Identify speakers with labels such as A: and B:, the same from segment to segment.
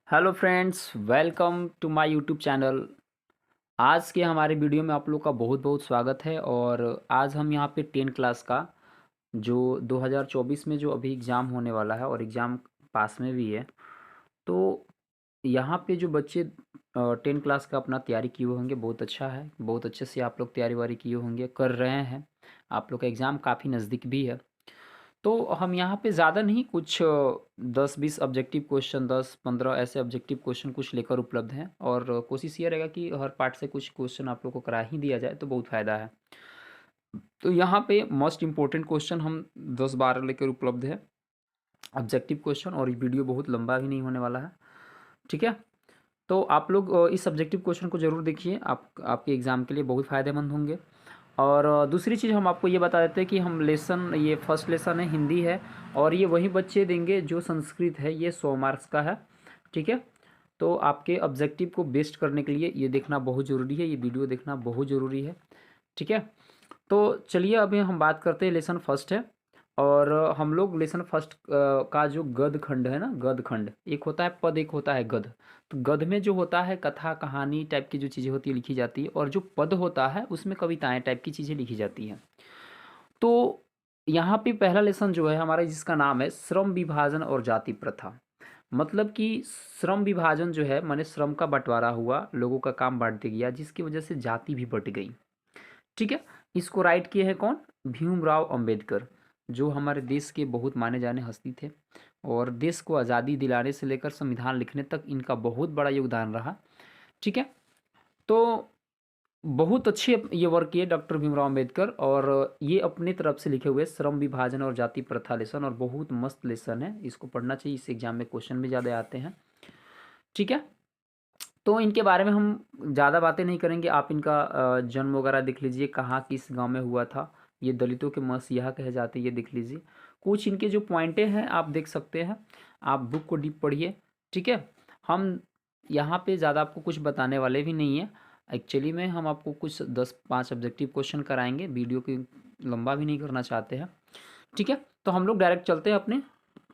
A: Hello friends, welcome to my YouTube channel. आज के हमारे वीडियो में आप लोग का बहुत बहुत स्वागत है। और आज हम यहाँ पे 10 क्लास का जो 2024 में जो अभी एग्ज़ाम होने वाला है और एग्ज़ाम पास में भी है। तो यहाँ पे जो बच्चे 10 क्लास का अपना तैयारी किए हुए होंगे, बहुत अच्छा है, बहुत अच्छे से आप लोग तैयारी वारी किए होंगे, कर रहे हैं। आप लोग का एग्ज़ाम काफ़ी नज़दीक भी है। तो हम यहाँ पे ज़्यादा नहीं, कुछ 10-20 ऑब्जेक्टिव क्वेश्चन, 10-15 ऐसे ऑब्जेक्टिव क्वेश्चन कुछ लेकर उपलब्ध हैं। और कोशिश ये रहेगा कि हर पार्ट से कुछ क्वेश्चन आप लोग को करा ही दिया जाए तो बहुत फ़ायदा है। तो यहाँ पे मोस्ट इम्पोर्टेंट क्वेश्चन हम 10-12 लेकर उपलब्ध है, ऑब्जेक्टिव क्वेश्चन। और ये वीडियो बहुत लंबा भी नहीं होने वाला है, ठीक है। तो आप लोग इस सब्जेक्टिव क्वेश्चन को ज़रूर देखिए, आपके एग्ज़ाम के लिए बहुत फ़ायदेमंद होंगे। और दूसरी चीज़ हम आपको ये बता देते हैं कि हम लेसन, ये फर्स्ट लेसन है, हिंदी है। और ये वही बच्चे देंगे जो संस्कृत है, ये 100 मार्क्स का है, ठीक है। तो आपके ऑब्जेक्टिव को बेस्ट करने के लिए ये देखना बहुत ज़रूरी है, ये वीडियो देखना बहुत ज़रूरी है, ठीक है। तो चलिए अभी हम बात करते हैं, लेसन फर्स्ट है। और हम लोग लेसन फर्स्ट का जो गद्य खंड है ना, गद्य खंड, एक होता है पद, एक होता है गद्य। तो गद्य में जो होता है कथा कहानी टाइप की जो चीज़ें होती है लिखी जाती है, और जो पद होता है उसमें कविताएं टाइप की चीज़ें लिखी जाती हैं। तो यहाँ पे पहला लेसन जो है हमारा, जिसका नाम है श्रम विभाजन और जाति प्रथा। मतलब कि श्रम विभाजन जो है, माने श्रम का बंटवारा हुआ, लोगों का काम बांट दिया गया, जिसकी वजह से जाति भी बट गई, ठीक है। इसको राइट किए हैं कौन? भीमराव अंबेडकर, जो हमारे देश के बहुत माने जाने हस्ती थे। और देश को आज़ादी दिलाने से लेकर संविधान लिखने तक इनका बहुत बड़ा योगदान रहा, ठीक है। तो बहुत अच्छे ये वर्क किए डॉक्टर भीमराव अंबेडकर, और ये अपने तरफ से लिखे हुए श्रम विभाजन और जाति प्रथा लेसन, और बहुत मस्त लेसन है, इसको पढ़ना चाहिए, इस एग्जाम में क्वेश्चन भी ज़्यादा आते हैं, ठीक है। तो इनके बारे में हम ज़्यादा बातें नहीं करेंगे, आप इनका जन्म वगैरह देख लीजिए, कहाँ किस गांव में हुआ था, ये दलितों के मसीहा कहे जाते हैं, ये देख लीजिए। कुछ इनके जो पॉइंटें हैं आप देख सकते हैं, आप बुक को डीप पढ़िए, ठीक है। हम यहाँ पे ज़्यादा आपको कुछ बताने वाले भी नहीं है। एक्चुअली में हम आपको कुछ 10-5 ऑब्जेक्टिव क्वेश्चन कराएंगे, वीडियो की लंबा भी नहीं करना चाहते हैं, ठीक है। तो हम लोग डायरेक्ट चलते हैं अपने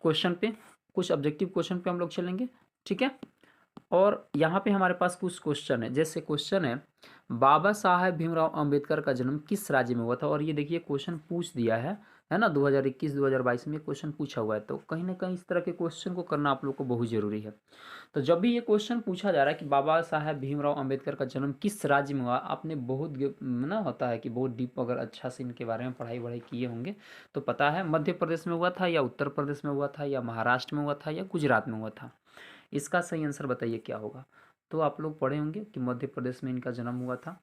A: क्वेश्चन पे, कुछ ऑब्जेक्टिव क्वेश्चन पे हम लोग चलेंगे, ठीक है। और यहाँ पे हमारे पास कुछ क्वेश्चन है, जैसे क्वेश्चन है, बाबा साहेब भीमराव अंबेडकर का जन्म किस राज्य में हुआ था? और ये देखिए क्वेश्चन पूछ दिया है ना, 2021-2022 में क्वेश्चन पूछा हुआ है। तो कहीं ना कहीं इस तरह के क्वेश्चन को करना आप लोग को बहुत ज़रूरी है। तो जब भी ये क्वेश्चन पूछा जा रहा है कि बाबा साहेब भीमराव अंबेडकर का जन्म किस राज्य में हुआ, आपने बहुत ना होता है कि बहुत डीप अगर अच्छा से इनके बारे में पढ़ाई वढ़ाई किए होंगे तो पता है, मध्य प्रदेश में हुआ था, या उत्तर प्रदेश में हुआ था, या महाराष्ट्र में हुआ था, या गुजरात में हुआ था। इसका सही आंसर बताइए क्या होगा। तो आप लोग पढ़े होंगे कि मध्य प्रदेश में इनका जन्म हुआ था।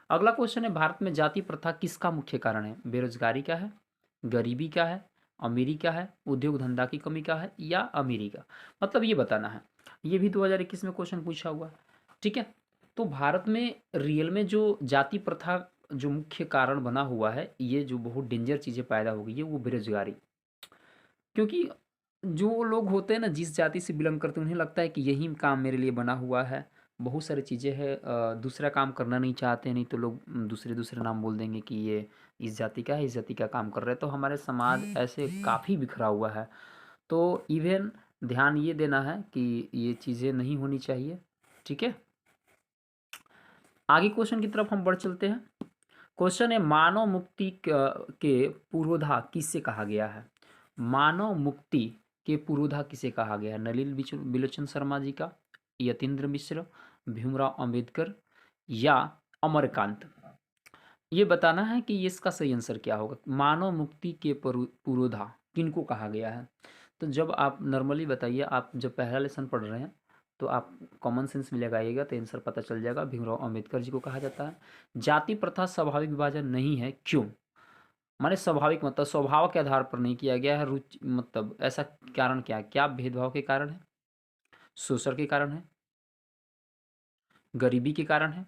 A: अगला क्वेश्चन है, भारत में जाति प्रथा किसका मुख्य कारण है? बेरोजगारी का है, गरीबी का है, अमीरी का है, उद्योग धंधा की कमी का है, या अमीरी का? मतलब ये बताना है। ये भी 2021 में क्वेश्चन पूछा हुआ है, ठीक है। तो भारत में रियल में जो जाति प्रथा जो मुख्य कारण बना हुआ है, ये जो बहुत डेंजर चीज़ें पैदा हो गई है, वो बेरोजगारी। क्योंकि जो लोग होते हैं ना, जिस जाति से बिलोंग करते हैं, उन्हें लगता है कि यही काम मेरे लिए बना हुआ है। बहुत सारी चीज़ें हैं, दूसरा काम करना नहीं चाहते, नहीं तो लोग दूसरे दूसरे नाम बोल देंगे कि ये इस जाति का है, इस जाति का काम कर रहा है। तो हमारे समाज ऐसे काफ़ी बिखरा हुआ है। तो इवन ध्यान ये देना है कि ये चीज़ें नहीं होनी चाहिए, ठीक है। आगे क्वेश्चन की तरफ हम बढ़ चलते हैं। क्वेश्चन है, मानव मुक्ति के पुरोधा किसे कहा गया है? मानव मुक्ति के पुरोधा किसे कहा गया है? नलिन बिलोचन शर्मा जी का, यतीन्द्र मिश्र, भीमराव अंबेडकर, या अमरकांत? ये बताना है कि ये इसका सही आंसर क्या होगा। मानव मुक्ति के पुरोधा किनको कहा गया है? तो जब आप नॉर्मली बताइए, आप जब पहला लेसन पढ़ रहे हैं तो आप कॉमन सेंस में लगाइएगा तो आंसर पता चल जाएगा। भीमराव अंबेडकर जी को कहा जाता है। जाति प्रथा स्वाभाविक विभाजन नहीं है, क्यों? माने स्वाभाविक मतलब स्वभाव के आधार पर नहीं किया गया है, रुचि मतलब ऐसा कारण क्या है? क्या भेदभाव के कारण है, शोषण के कारण है, गरीबी के कारण है,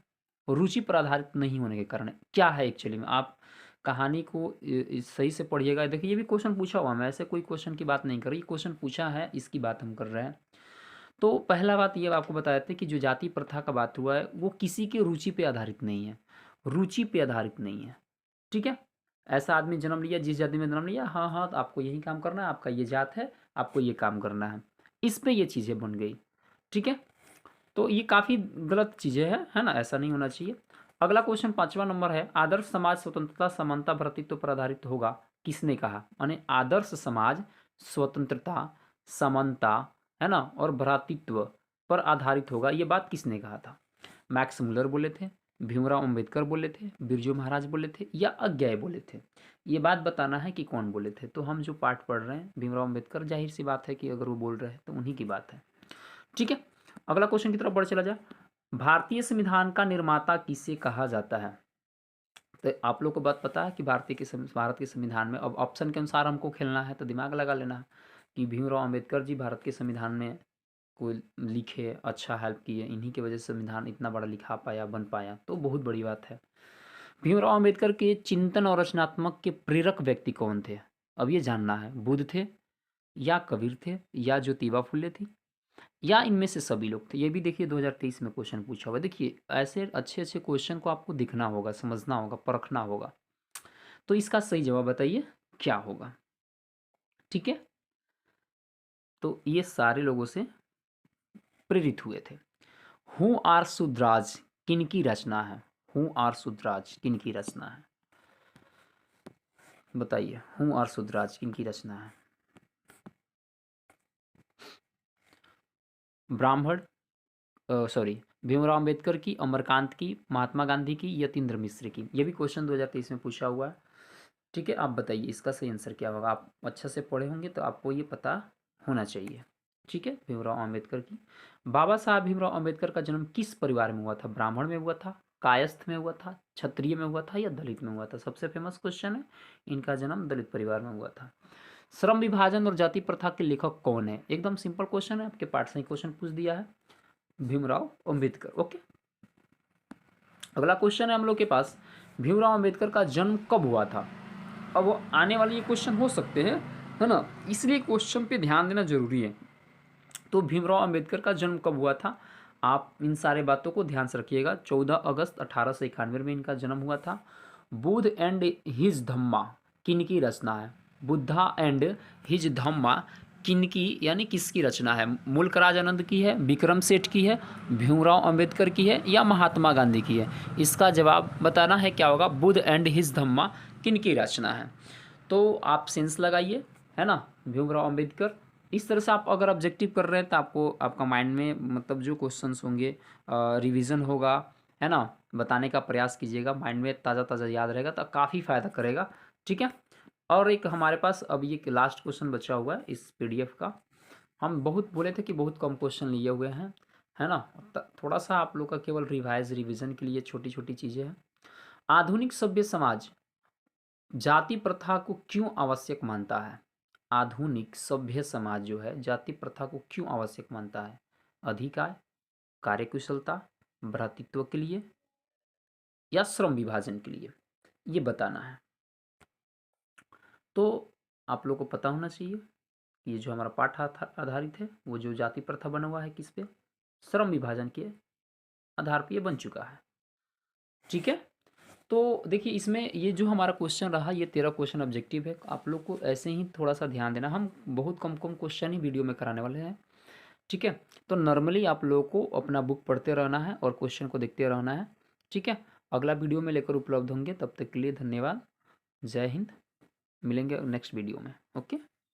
A: रुचि पर आधारित नहीं होने के कारण है? क्या है एक्चुअली में? आप कहानी को सही से पढ़िएगा। देखिए ये भी क्वेश्चन पूछा हुआ, मैं ऐसे कोई क्वेश्चन की बात नहीं कर रही, क्वेश्चन पूछा है इसकी बात हम कर रहे हैं। तो पहला बात ये आपको बता देते हैं कि जो जाति प्रथा का बात हुआ है वो किसी की रुचि पे आधारित नहीं है, रुचि पे आधारित नहीं है, ठीक है। ऐसा आदमी जन्म लिया, जिस जाति में जन्म लिया, हाँ हाँ तो आपको यही काम करना है, आपका ये जात है, आपको ये काम करना है, इस पे ये चीज़ें बन गई, ठीक है, तो ये काफ़ी गलत चीज़ें है ना, ऐसा नहीं होना चाहिए। अगला क्वेश्चन 5वां नंबर है, आदर्श समाज स्वतंत्रता समानता भ्रातृत्व पर आधारित होगा, किसने कहा? यानी आदर्श समाज स्वतंत्रता समानता, है ना, और भ्रातृत्व पर आधारित होगा, ये बात किसने कहा था? मैक्स मुलर बोले थे, भीमराव अंबेडकर बोले थे, बिरजू महाराज बोले थे, या अज्ञाय बोले थे? ये बात बताना है कि कौन बोले थे। तो हम जो पाठ पढ़ रहे हैं भीमराव अंबेडकर, जाहिर सी बात है कि अगर वो बोल रहे हैं तो उन्हीं की बात है। ठीक है, अगला क्वेश्चन की तरफ बढ़ चला जाए, भारतीय संविधान का निर्माता किसे कहा जाता है? तो आप लोग को बात पता है कि भारत के संविधान में, अब ऑप्शन के अनुसार हमको खेलना है तो दिमाग लगा लेना है कि भीमराव अंबेडकर जी भारत के संविधान में कोई लिखे, अच्छा हेल्प किए, इन्हीं की वजह से संविधान इतना बड़ा लिखा पाया, बन पाया, तो बहुत बड़ी बात है। भीमराव अंबेडकर के चिंतन और रचनात्मक के प्रेरक व्यक्ति कौन थे? अब ये जानना है, बुद्ध थे, या कबीर थे, या ज्योतिबा फुले थी, या इनमें से सभी लोग थे? ये भी देखिए 2023 में क्वेश्चन पूछा हुआ है। देखिए ऐसे अच्छे अच्छे क्वेश्चन को आपको दिखना होगा, समझना होगा, परखना होगा। तो इसका सही जवाब बताइए क्या होगा? ठीक है, तो ये सारे लोगों से प्रेरित हुए थे। हूँ आर सुद्राज किन की रचना है? हूँ आर सुद्राज किन की रचना है? बताइए, हूँ आर सुद्राज किन की रचना है? ब्राह्मण, सॉरी, भीमराव अंबेडकर की, अमरकांत की, महात्मा गांधी की, यतीन्द्र मिश्र की? ये भी क्वेश्चन 2023 में पूछा हुआ है। ठीक है, आप बताइए इसका सही आंसर क्या होगा? आप अच्छा से पढ़े होंगे तो आपको ये पता होना चाहिए। ठीक है, भीमराव अंबेडकर की। बाबा साहब भीमराव अंबेडकर का जन्म किस परिवार में हुआ था? ब्राह्मण में हुआ था, कायस्थ में हुआ था, क्षत्रिय में हुआ था, या दलित में हुआ था? सबसे फेमस क्वेश्चन है, इनका जन्म दलित परिवार में हुआ था। श्रम विभाजन और जाति प्रथा के लेखक कौन है? एकदम सिंपल क्वेश्चन है, आपके पाठ से ही क्वेश्चन पूछ दिया है, भीमराव अंबेडकर। ओके, अगला क्वेश्चन है हम लोग के पास, भीमराव अंबेडकर का जन्म कब हुआ था? अब वो आने वाले ये क्वेश्चन हो सकते हैं, है ना, इसलिए क्वेश्चन पे ध्यान देना जरूरी है। तो भीमराव अंबेडकर का जन्म कब हुआ था? आप इन सारे बातों को ध्यान से रखिएगा। 14 अगस्त 1891 में इनका जन्म हुआ था। बुद्ध एंड हिज धम्मा किन की रचना है? बुद्धा एंड हिज धम्मा किन की, यानी किसकी रचना है? मुल्कराज आनंद की है, विक्रम सेठ की है, भीमराव अंबेडकर की है, या महात्मा गांधी की है? इसका जवाब बताना है, क्या होगा? बुद्ध एंड हिज धम्मा किन की रचना है? तो आप सेंस लगाइए, है ना, भीमराव अंबेडकर। इस तरह से आप अगर ऑब्जेक्टिव कर रहे हैं तो आपको आपका माइंड में मतलब जो क्वेश्चंस होंगे रिवीजन होगा, है ना, बताने का प्रयास कीजिएगा, माइंड में ताज़ा ताज़ा याद रहेगा तो काफ़ी फ़ायदा करेगा। ठीक है, और एक हमारे पास अब ये लास्ट क्वेश्चन बचा हुआ है इस पीडीएफ का। हम बहुत बोले थे कि बहुत कम क्वेश्चन लिए हुए हैं, है ना, थोड़ा सा आप लोग का केवल रिवीजन के लिए छोटी छोटी चीज़ें हैं। आधुनिक सभ्य समाज जाति प्रथा को क्यों आवश्यक मानता है? आधुनिक सभ्य समाज जो है जाति प्रथा को क्यों आवश्यक मानता है? अधिकार, कार्यकुशलता, भ्रातृत्व के लिए, या श्रम विभाजन के लिए? ये बताना है। तो आप लोग को पता होना चाहिए, ये जो हमारा पाठ आधारित है वो जो जाति प्रथा बना हुआ है किस पे? श्रम विभाजन के आधार पे ये बन चुका है। ठीक है, तो देखिए इसमें ये जो हमारा क्वेश्चन रहा, ये 13 क्वेश्चन ऑब्जेक्टिव है। आप लोग को ऐसे ही थोड़ा सा ध्यान देना, हम बहुत कम कम क्वेश्चन ही वीडियो में कराने वाले हैं। ठीक है, तो नॉर्मली आप लोगों को अपना बुक पढ़ते रहना है और क्वेश्चन को देखते रहना है। ठीक है, अगला वीडियो में लेकर उपलब्ध होंगे, तब तक के लिए धन्यवाद। जय हिंद, मिलेंगे नेक्स्ट वीडियो में। ओके।